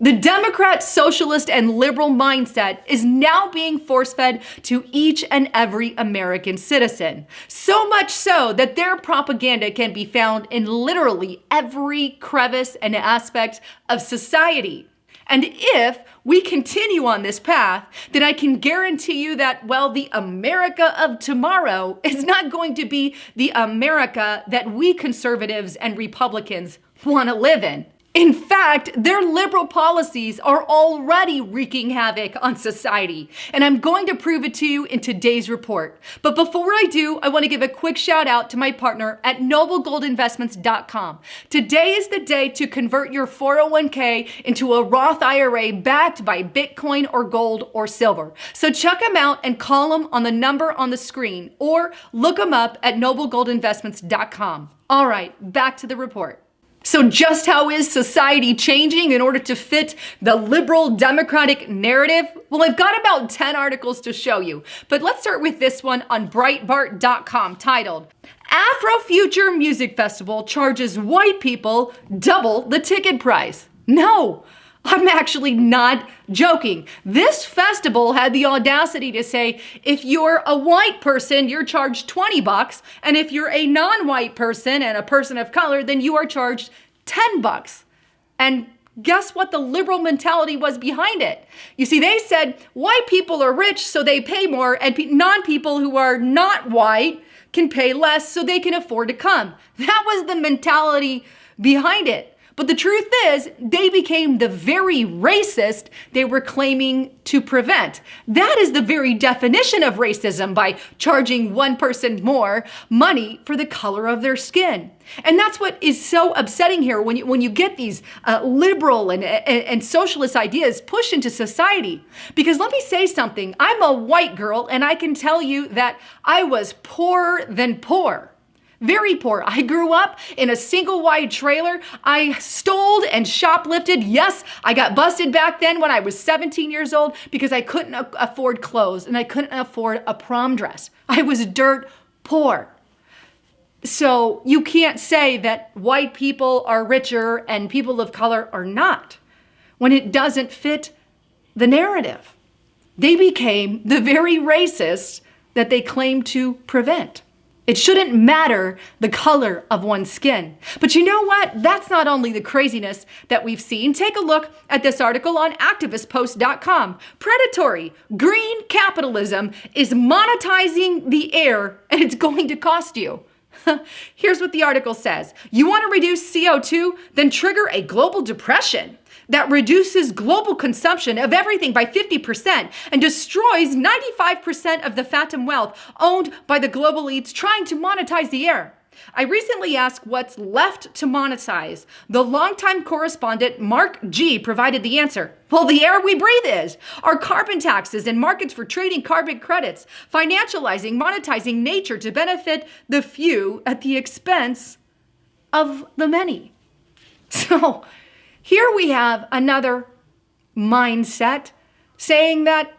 The Democrat, socialist, and liberal mindset is now being force-fed to each and every American citizen. So much so that their propaganda can be found in literally every crevice and aspect of society. And if we continue on this path, then I can guarantee you that, well, the America of tomorrow is not going to be the America that we conservatives and Republicans want to live in. In fact, their liberal policies are already wreaking havoc on society, and I'm going to prove it to you in today's report. But before I do, I want to give a quick shout out to my partner at noblegoldinvestments.com. Today is the day to convert your 401k into a Roth IRA backed by Bitcoin or gold or silver. So check them out and call them on the number on the screen or look them up at noblegoldinvestments.com. All right, back to the report. So just how is society changing in order to fit the liberal democratic narrative? Well, I've got about 10 articles to show you, but let's start with this one on Breitbart.com titled, Afro Future Music Festival Charges White People Double the Ticket Price. No, I'm actually not joking. This festival had the audacity to say, if you're a white person, you're charged $20, and if you're a non-white person and a person of color, then you are charged $10. And guess what the liberal mentality was behind it? You see, they said white people are rich, so they pay more, and non-people who are not white can pay less, so they can afford to come. That was the mentality behind it. But the truth is, they became the very racist they were claiming to prevent. That is the very definition of racism, by charging one person more money for the color of their skin. And that's what is so upsetting here when you get these liberal and socialist ideas pushed into society. Because let me say something, I'm a white girl and I can tell you that I was poorer than poor. Very poor. I grew up in a single wide trailer. I stole and shoplifted. Yes, I got busted back then when I was 17 years old because I couldn't afford clothes and I couldn't afford a prom dress. I was dirt poor. So you can't say that white people are richer and people of color are not when it doesn't fit the narrative. They became the very racists that they claim to prevent. It shouldn't matter the color of one's skin. But you know what? That's not only the craziness that we've seen. Take a look at this article on activistpost.com. Predatory, green capitalism is monetizing the air and it's going to cost you. Here's what the article says. You want to reduce CO2? Then trigger a global depression that reduces global consumption of everything by 50% and destroys 95% of the phantom wealth owned by the global elites trying to monetize the air. I recently asked what's left to monetize. The longtime correspondent Mark G provided the answer. Well, the air we breathe is. Our carbon taxes and markets for trading carbon credits, financializing, monetizing nature to benefit the few at the expense of the many. So, here we have another mindset saying that,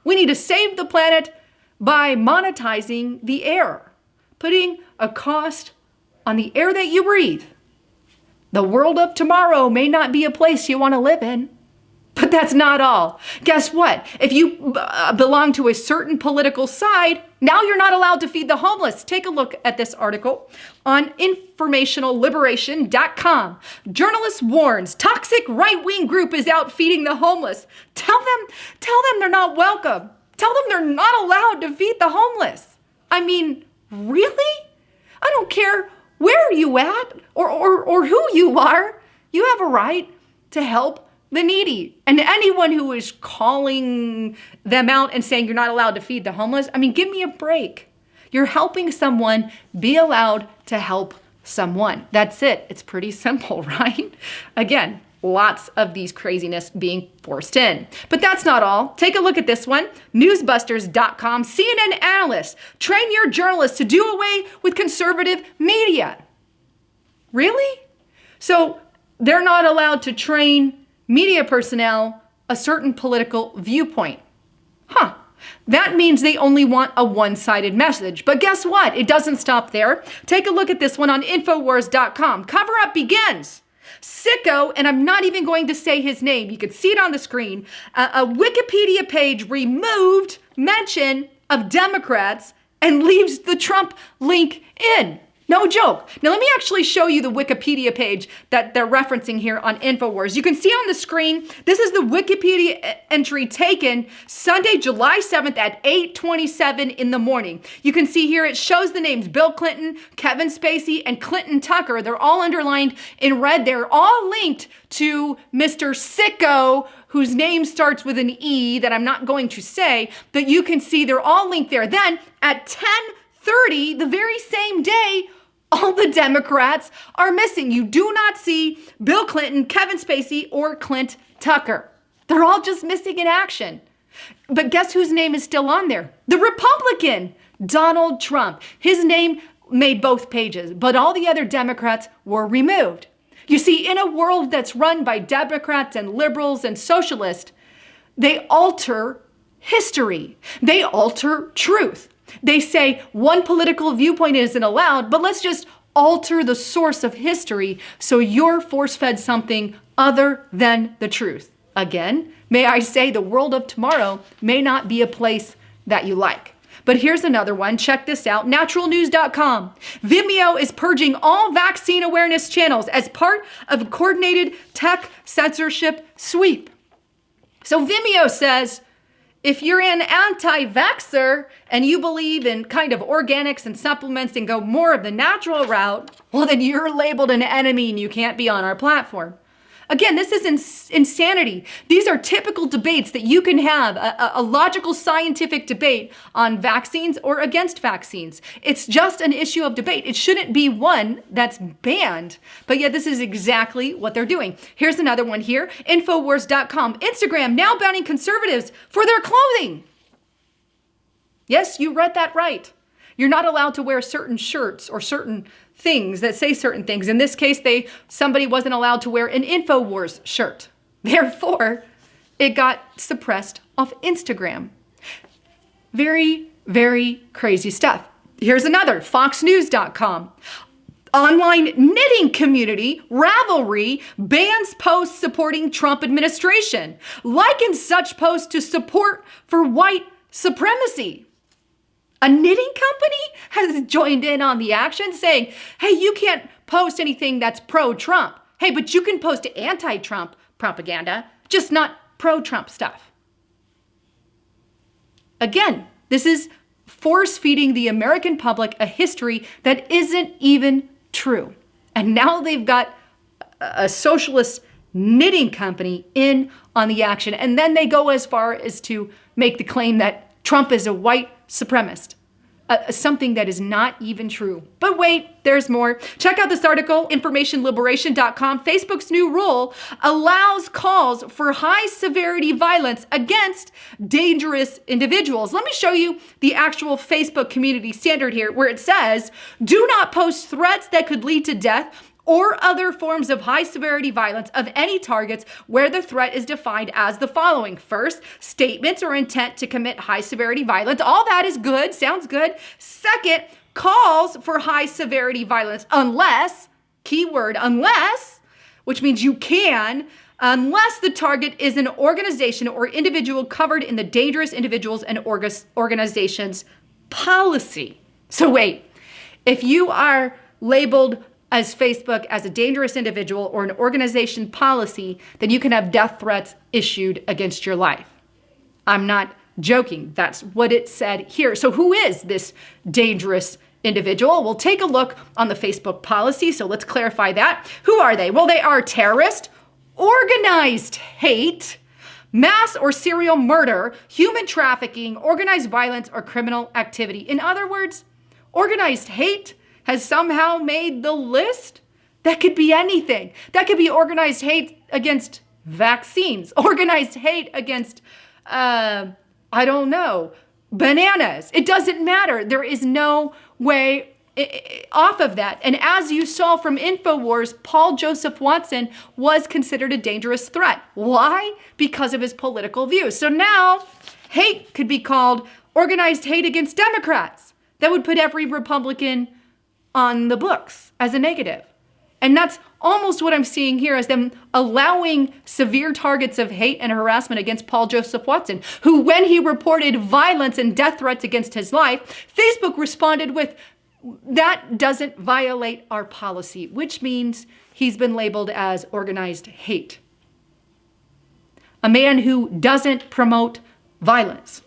we need to save the planet by monetizing the air, putting a cost on the air that you breathe. The world of tomorrow may not be a place you want to live in. But that's not all. Guess what? If you belong to a certain political side, now you're not allowed to feed the homeless. Take a look at this article on informationalliberation.com. Journalist warns toxic right-wing group is out feeding the homeless. Tell them they're not welcome. Tell them they're not allowed to feed the homeless. I mean, really? I don't care where you at or who you are. You have a right to help the needy. And anyone who is calling them out and saying you're not allowed to feed the homeless, I mean, give me a break. You're helping someone be allowed to help someone. That's it. It's pretty simple, right? Again, lots of these craziness being forced in. But that's not all. Take a look at this one. Newsbusters.com. CNN analysts train your journalists to do away with conservative media. Really? So they're not allowed to train media personnel a certain political viewpoint. That means they only want a one-sided message. But guess what? It doesn't stop there. Take a look at this one on Infowars.com. Cover-up begins. Sicko, and I'm not even going to say his name, you can see it on the screen, a Wikipedia page removed mention of Democrats and leaves the Trump link in. No joke. Now let me actually show you the Wikipedia page that they're referencing here on InfoWars. You can see on the screen, this is the Wikipedia entry taken Sunday, July 7th at 8:27 in the morning. You can see here it shows the names Bill Clinton, Kevin Spacey, and Clinton Tucker. They're all underlined in red. They're all linked to Mr. Sicko, whose name starts with an E that I'm not going to say, but you can see they're all linked there. Then at 10:30, the very same day, all the Democrats are missing. You do not see Bill Clinton, Kevin Spacey, or Clint Tucker. They're all just missing in action. But guess whose name is still on there? The Republican, Donald Trump. His name made both pages, but all the other Democrats were removed. You see, in a world that's run by Democrats and liberals and socialists, they alter history. They alter truth. They say one political viewpoint isn't allowed, but let's just alter the source of history so you're force-fed something other than the truth. Again, may I say the world of tomorrow may not be a place that you like. But here's another one. Check this out. Naturalnews.com. Vimeo is purging all vaccine awareness channels as part of a coordinated tech censorship sweep. So Vimeo says, if you're an anti-vaxxer and you believe in kind of organics and supplements and go more of the natural route, well, then you're labeled an enemy and you can't be on our platform. Again, this is insanity. These are typical debates that you can have, a logical scientific debate on vaccines or against vaccines. It's just an issue of debate. It shouldn't be one that's banned. But yet this is exactly what they're doing. Here's another one here, Infowars.com. Instagram now banning conservatives for their clothing. Yes, you read that right. You're not allowed to wear certain shirts or certain things that say certain things. In this case, somebody wasn't allowed to wear an InfoWars shirt. Therefore, it got suppressed off Instagram. Very, very crazy stuff. Here's another, FoxNews.com. Online knitting community, Ravelry, bans posts supporting Trump administration, likens such posts to support for white supremacy. A knitting company has joined in on the action saying, hey, you can't post anything that's pro-Trump. Hey, but you can post anti-Trump propaganda, just not pro-Trump stuff. Again, this is force-feeding the American public a history that isn't even true. And now they've got a socialist knitting company in on the action. And then they go as far as to make the claim that Trump is a white supremacist, something that is not even true. But wait, there's more. Check out this article, informationliberation.com. Facebook's new rule allows calls for high severity violence against dangerous individuals. Let me show you the actual Facebook community standard here, where it says, do not post threats that could lead to death or other forms of high severity violence of any targets where the threat is defined as the following. First, statements or intent to commit high severity violence. All that is good, sounds good. Second, calls for high severity violence unless, keyword unless, which means you can, unless the target is an organization or individual covered in the dangerous individuals and organizations policy. So wait, if you are labeled as Facebook as a dangerous individual or an organization policy, then you can have death threats issued against your life. I'm not joking. That's what it said here. So who is this dangerous individual? We'll take a look on the Facebook policy. So let's clarify that. Who are they? Well, they are terrorist, organized hate, mass or serial murder, human trafficking, organized violence, or criminal activity. In other words, organized hate has somehow made the list. That could be anything. That could be organized hate against vaccines, organized hate against, I don't know, bananas. It doesn't matter. There is no way off of that. And as you saw from InfoWars, Paul Joseph Watson was considered a dangerous threat. Why? Because of his political views. So now hate could be called organized hate against Democrats. That would put every Republican on the books as a negative. And that's almost what I'm seeing here, as them allowing severe targets of hate and harassment against Paul Joseph Watson, who, when he reported violence and death threats against his life, Facebook responded with, "That doesn't violate our policy," which means he's been labeled as organized hate. A man who doesn't promote violence.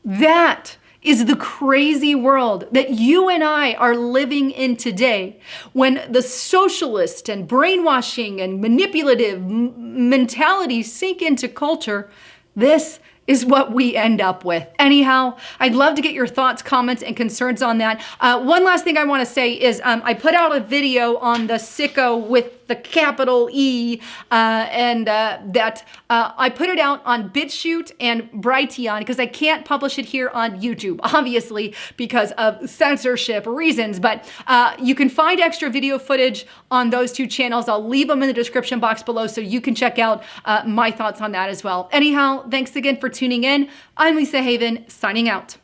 That is the crazy world that you and I are living in today, when the socialist and brainwashing and manipulative mentalities sink into culture. This is what we end up with. Anyhow, I'd love to get your thoughts, comments, and concerns on that. One last thing I want to say is I put out a video on the sicko with the capital E, that I put it out on Bitchute and Brighteon because I can't publish it here on YouTube, obviously, because of censorship reasons. But you can find extra video footage on those two channels. I'll leave them in the description box below so you can check out my thoughts on that as well. Anyhow, thanks again for tuning in. I'm Lisa Haven, signing out.